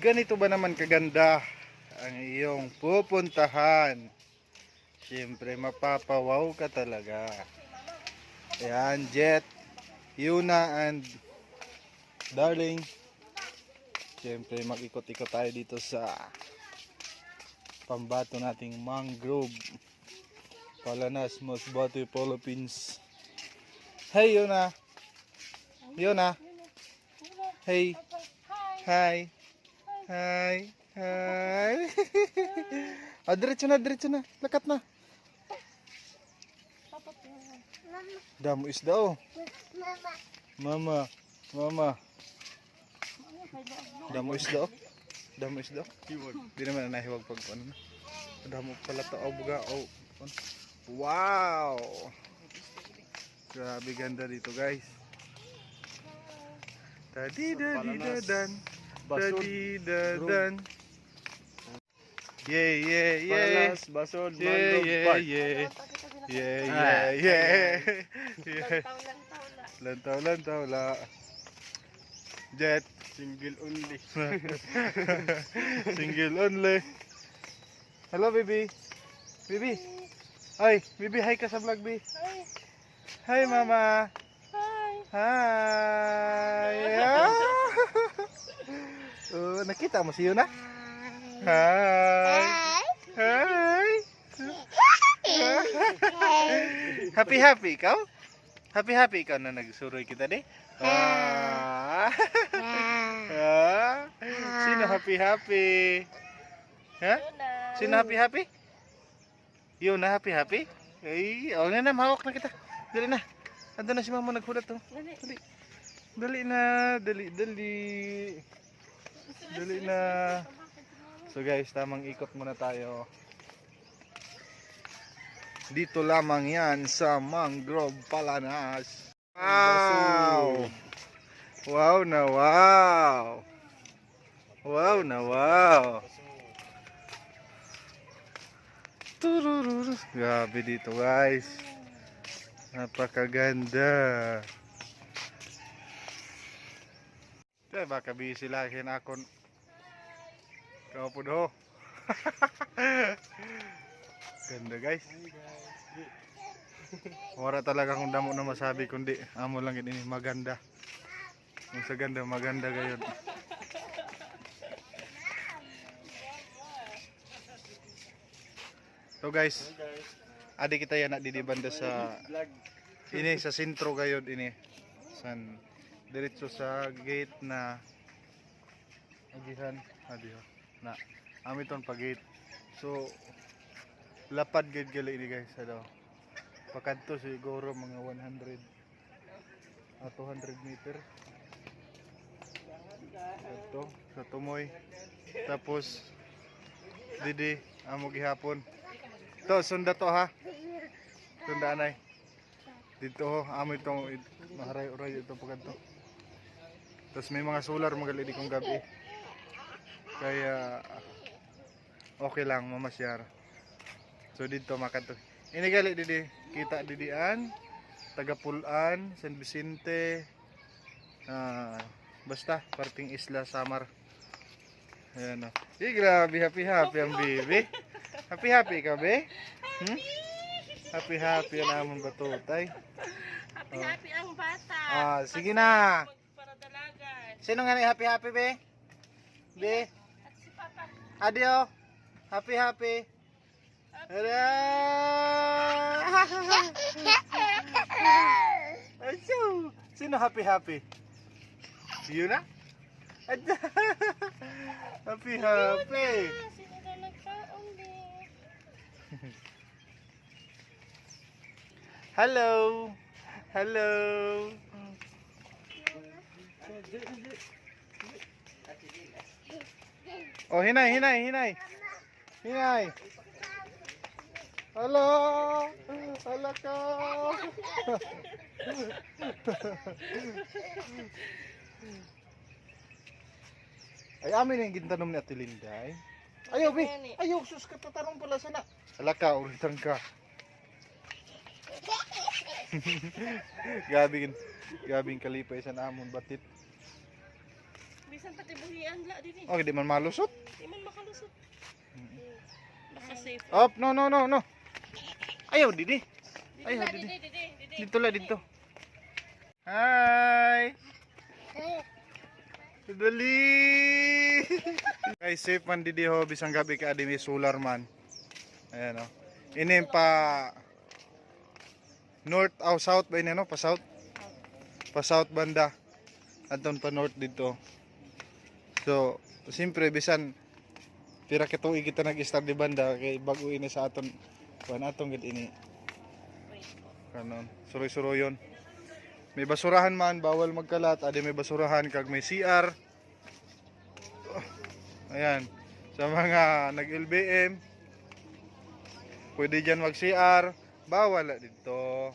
Ganito ba naman kaganda ang iyong pupuntahan? Siyempre mapapawaw ka talaga. Ayan, Jet, Yuna and Darling. Siyempre mag-ikot-ikot tayo dito sa pambato nating mangrove. Palanas, Masbate, Philippines. Hey Yuna. Yuna. Hey. Hi. Hi. Hi. Diretso na. Lakat na. Damo isda oh. Mama. Damo isda oh. Di naman na nahiwag pag ano na. Damo pala to oh, buga oh. Wow. Grabe ganda dito guys. Tadi-dadi-dadan. Tadi-dadan. Yeah. Palanas, basod, mangrove park. Yeah. Lantaw la. Jet. Single only. Single only. Hello baby. Ay, baby, hi ka sa vlog, baby. Hi mama. Hi. Oh, nakita mo si Yuna? Hi. Happy ikaw? Happy ikaw na nagsuroy kita di? Sino happy? Ha? Sino happy? Yuna happy? Ay, na mahawak na kita. Dali na. Ando na si mama naghulat to. Dali na. Dali na. So guys, tamang ikot muna tayo. Dito lamang yan sa Mangrove Palanas. Wow! Wow na wow! Wow na wow! Turururu. Grabe dito guys. Napakaganda. Baka busy lagi na ako. Kau po do. Ganda guys. Wala talaga kung damo na masabi kundi amo lang ini maganda. Kung sa ganda maganda gayon. So guys, adi kita yan di banda sa ini sa sentro gayon ini. San diretso sa gate na agihan adiho na amiton pa gate. So lapad gid gali ini guys ano. Pakanto siguro mga 100 at 200 meter. Ito sa tumoy. Tapos didi amo gihapon. To sunda to ha. Sunda anay. Dito ho amo itong maharay-uray ito pakanto. Tapos may mga solar magali di kong gabi. Kaya okay lang mamasyar. So dito makanto. Ini gali didi kita didian Tagapulan, San Vicente, basta parting Isla Samar. Ayan o. Grabe happy ang baby. Happy ka be? Happy ang among batutay. Happy ang bata. Sige na. Sino nga ni happy be? Be? At si Papa. Adio. Happy. Sino happy? Yun na? Happy. Sino na nagkaon din? Hello. Oh, hinay. Hello ka. Ay amin yung gintanom ni Ate Linda eh. Ayaw be. Ayaw sus ka tatanong pala sana. Hala ka, ulitan ka. Gabing kalipay sa namon batit. Bisan pati buhian la dili. Oh, di man malusot. Di man makalusot. Baka safe. Up, no, no, no, no. Ayaw, didi. Didi Ayaw, la, didi. didi. Dito la, dito. Hi! Dali! Kay safe man didi ho, bisang gabi ka adi may solar man. Ayan o. Inim pa north, south ba yun ano? Pa south? Pa south banda. Anton pa north dito. So, siyempre bisan pira kituig kita nag-start di banda kay bago ini sa aton kuan atong gid ini. Kanon, suroy-suroyon. May basurahan man, bawal magkalat. Adi may basurahan kag may CR. Ayan. Sa mga nag-LBM, pwede dyan mag-CR. Bawal dito.